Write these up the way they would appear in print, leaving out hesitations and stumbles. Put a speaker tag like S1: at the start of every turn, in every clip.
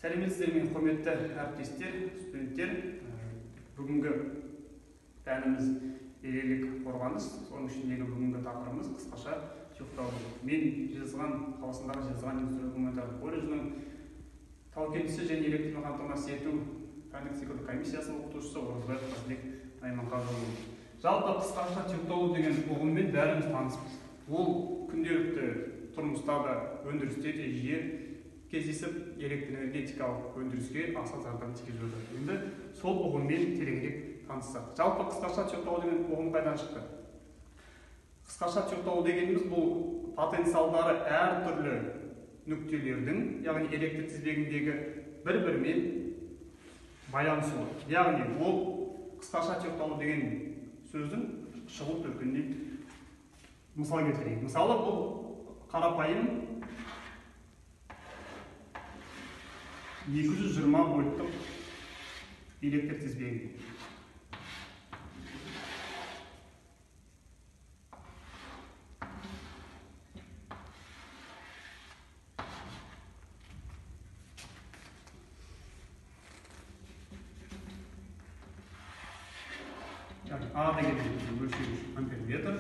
S1: Сәлеметсіздер ме, құрметті әріптестер, студенттер. Бүгінгі пәніміз ерелік қорғаныс. Соның ішіндегі бүгінгі тақырыбымыз қысқаша тюхталу. Мен Жезқазған қаласындағы Жезқазған индустриялық-гуманитарлық колледжінің тау-кен және электрмен қамтамасыз ету пәндік циклді комиссиясының оқытушысы Оразбаев Қазбек Найманқазыұлы. Жалпы қысқаша тюхталу деген ұғыммен бәріміз таныспыз. Ол күнделікті тұрмыста да, өндірісте де жиі кездесіп, электроэнергетикалық өндіріске аса зардабын тигізіп жатыр. Енді сол ұғыммен тереңірек таныссақ. Жалпы қысқаша тюхталу деген ұғым қайдан шықты? Қысқаша тюхталу дегеніміз бұл потенциалдары әртүрлі нүктелердің, яғни электр тізбегіндегі бір-бірімен байланысуы. Яғни ол қысқаша тюхталу деген сөздің шығу төркініне мысал келтірейік. Мысалы, бұл қарапайым 220 вольттық электр тізбегі. А деген өлшеуіш амперметр,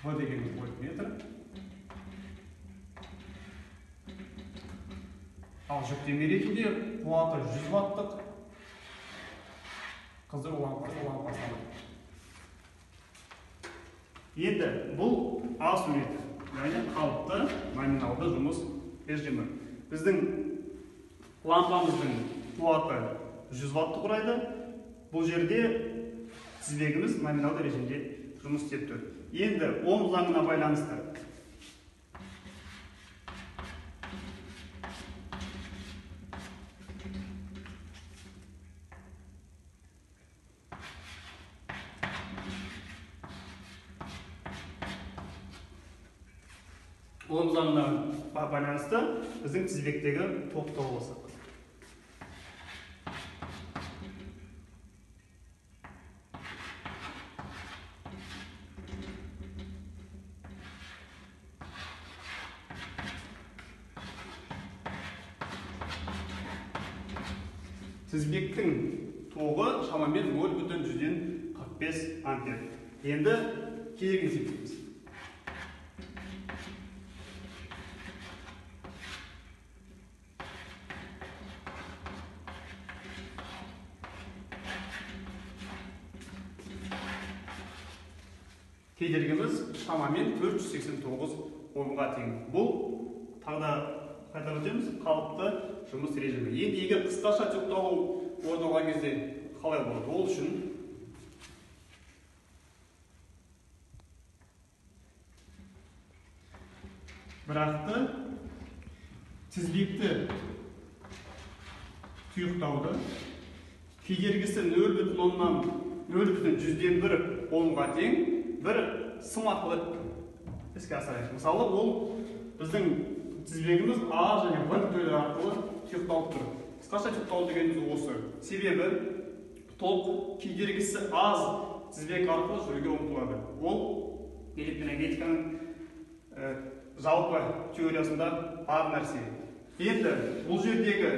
S1: В деген вольтметр. Ал жүктеме ретінде қуаты 100 ваттық қызыр лампасы. Енді бұл А суреті, яғни қалыпты номиналды жұмыс режимі. Біздің лампамыздың қуаты 100 ватты құрайды. Бұл жерде тізбегіміз номиналды режимде жұмыс істеп тұр. Енді Ом заңына байланысты Ом заңына байланысты біздің тізбектегі ток толысы. Тізбектің тоғы шамамен 0,45 ампер. Енді кедергі есептейміз. Кедергіміз шамамен 489 омға тең. Бұл тағда қайтарып өтеміз, қалыпты жұмыс режимі. Енді егер қысқаша тюхталу орын алған кезде қалай болады? Ол үшін бірақты тізбекті тұйықтауды кедергісі 0,1 омға тең бір сым арқылы іске асырайық. Мысалы, ол біздің тізбегіміз А және В нүктелері арқылы тюхталып тұр. Қысқаша тюхталу дегеніміз осы. Себебі ток кедергісі аз тізбек арқылы жүруге ұмтылады. Ол электроэнергетиканың жалпы теориясында бар нәрсе. Енді бұл жердегі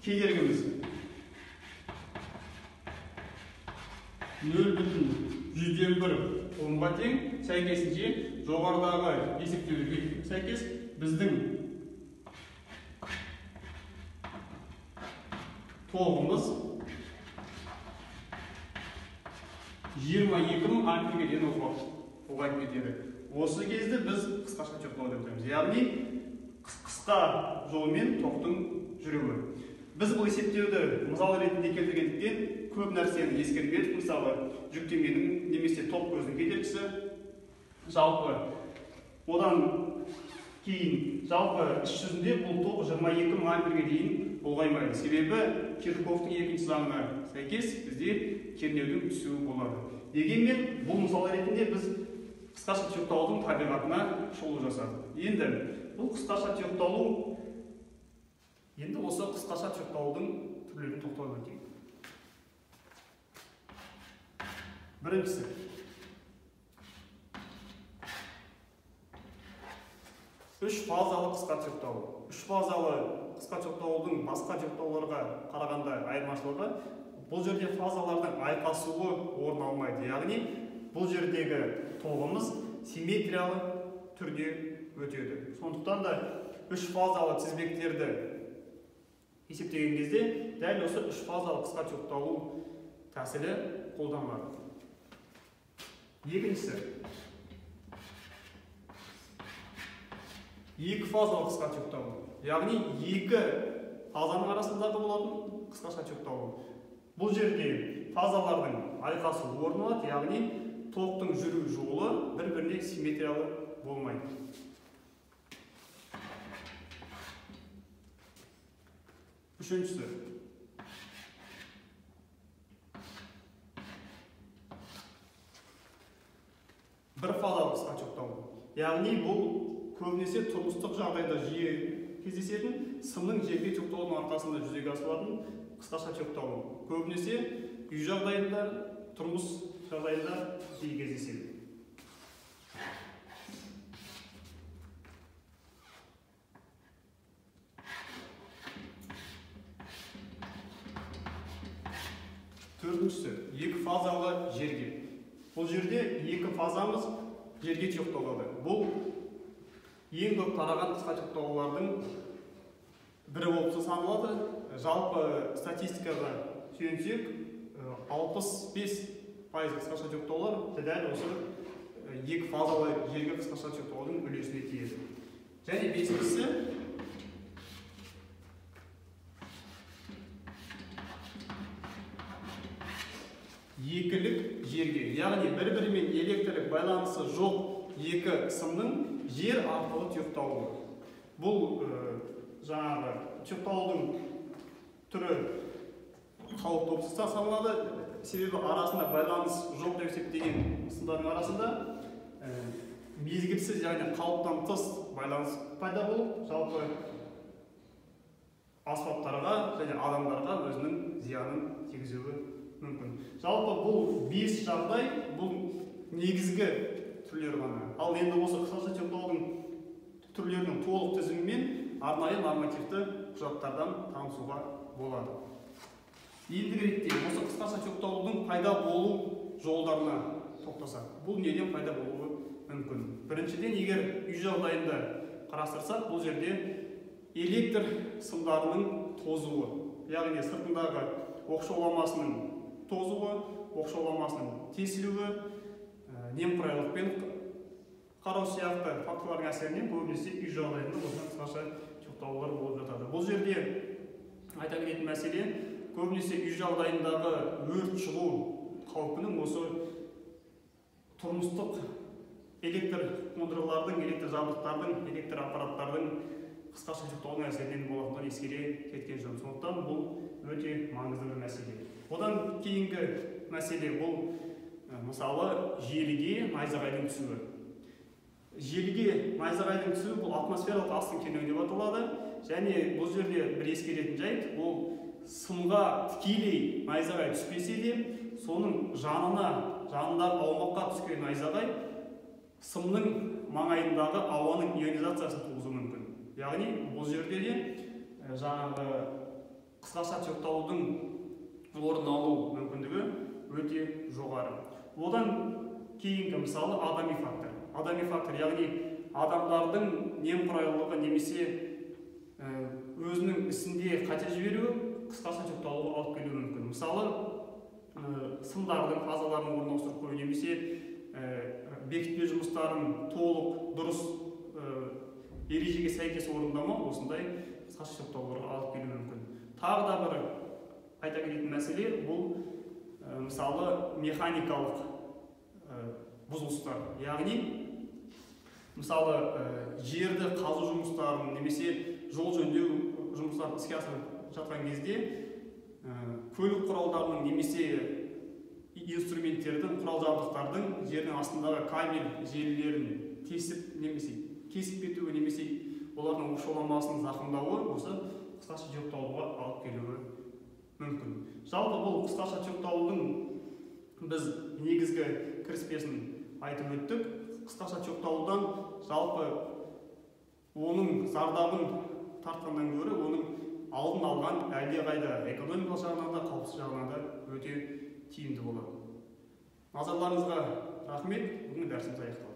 S1: кедергіміз 0,1 омға тең, сәйкесінше жоғарыдағы есептеулерге сәйкес біздің тоғымыз 22.000 амперге дейін ұлғайып кетеді. Осы кезде біз қысқаша тюхталу деп айтамыз. Яғни қысқа жолмен токтың жүруі. Біз бұл есептеуді мысал ретінде келтіргендіктен көп нәрсені ескермедік. Мысалы, жүктеменің немесе ток көзінің кедергісі жалпы одан кейін жалпы іс жүзінде бұл ток 22.000 амперге дейін ұлғаймайды. Себебі Кирхофтың екінші заңына сәйкес бізде кернеудің түсуі болады. Дегенмен бұл мысал ретінде біз қысқаша тюхталудың табиғатына шолу жасадық. Енді бұл қысқаша тюхталу, енді осы қысқаша тюхталудың түрлерін тоқталып өтейік. Біріншісі, үш фазалы қысқа тюхталу. Үш фазалы қысқа жүкталудың басқа жүкталуларға қарағанда айырмашылығы, бұл жерде фазалардың айқасуы орын алмайды. Яғни бұл жердегі тоғымыз симметриялы түрде өтеді. Сондықтан да үш фазалы тізбектерді есептеген кезде дәл осы үш фазалы қысқа жүкталу тәсілі қолданылады. Екіншісі, екі фазалы қысқа жүкталу. Яғни екі фазаның арасындағы болатын қысқаша жүкталу. Бұл жерде фазалардың айқасы орын алады, яғни токтың жүру жолы бір-біріне симметриялы болмайды. Үшіншісі, бір фазалы қысқа жүкталу. Яғни бұл көбінесе тұрмыстық жағдайда жиі кездесетін сымның жерге жүкталуының арқасында жүзеге асырылатын қысқаша жүкталу. Көбінесе үй жағдайында, тұрмыс жағдайында жиі кездеседі. Төртіншісі, екі фазалы жерге. Бұл жерде екі фазамыз жерге жүкталады. Бұл ең көп тараған қысқа жүкталулардың бірі болып саналады. Жалпы статистикаға сүйенсек, 65% қысқаша жүкталулар дәл осы екі фазалы жерге қысқаша жүкталудың үлесіне тиеді. Және бесіншісі, екілік жерге. Яғни бір-бірімен электрлік байланысы жоқ екі сымның жер арқылы жүкталуы. Бұл жаңағы жүкталудың түрі қауіпті саналады. Себебі арасында байланыс жоқ деп есептеген сымдардың арасында мезгілсіз, яғни қалыптан тыс байланыс пайда болып, жалпы аспаптарға және адамдарға өзінің зиянын тигізуі мүмкін. Жалпы бұл 5 жағдай, бұл негізгі түрлері ғана. Ал енді осы қысқаша жүкталудың түрлерінің толық тізімімен арнайы нормативті құжаттардан танысуға болады. Ендігі ретте осы қысқаша жүкталудың пайда болу жолдарына тоқтасақ, бұл неден пайда болуы мүмкін? Біріншіден, егер үй жағдайында қарастырсақ, бұл жерде электр сымдарының тозуы, яғни сыртындағы оқшауламасының тозуы, оқшауламасының тесілуі, немқұрайлықпен қарау сияқты факторлардың әсерінен көбінесе үй жағдайында осындай қысқаша жүкталулар болып жатады. Бұл жерде айта кететін мәселе, көбінесе үй жағдайындағы өрт шығу қаупінің осы тұрмыстық электр қондырғылардың, электр жабдықтардың, электр аппараттардың қысқаша жүкталудың әсерінен болатындығын ескере кеткен жөн. Сондықтан бұл өте маңызды бір мәселе. Одан кейінгі мәселе бұл мысалы желіге найзағайдың түсуі. Желіге найзағайдың түсуі бұл атмосфералық астың кенуі деп аталады. Және бұл жерде бір ескеретін жайт, бұл сымға тікелей найзағай түспесе де, соның жанындағы аумаққа түскен найзағай сымның маңайындағы ауаның ионизациясын туғызуы мүмкін. Яғни бұл жерде де жаңағы қысқаша жүкталудың орын алу мүмкіндігі өте жоғары. Одан кейінгі мысалы адами фактор. Адами фактор, яғни адамдардың немқұрайлылығы немесе өзінің ісінде қате жіберуі қысқаша жүкталуға алып келуі мүмкін. Мысалы, сымдардың фазаларын орнына ауыстырып қою немесе бекітпе жұмыстарын толық дұрыс ережеге сәйкес орындамау осындай қысқаша жүкталуларға алып келуі мүмкін. Тағы да бір айта кететін мәселе, бұл мысалы механикалық бұзылыстар. Яғни мысалы жерді қазу жұмыстарын немесе жол жөндеу жұмыстарын іске асырып жатқан кезде көлік құралдарының немесе инструменттердің, құрал жабдықтардың жердің астындағы кабель желілерін тесіп немесе кесіп кетуі немесе олардың оқшауламасының зақымдауы осы қысқаша жүкталуға алып келуі мүмкін. Жалпы бұл қысқаша жүкталудың біз негізгі кіріспесін айтып өттік. Қысқаша жүкталудан жалпы оның зардабын тартқаннан гөрі оның алдын алған әлдеқайда экономикалық жағынан да қауіпсіз жағынан да өте тиімді болады. Назарларыңызға рахмет. Бүгін дәрісіміз аяқталды.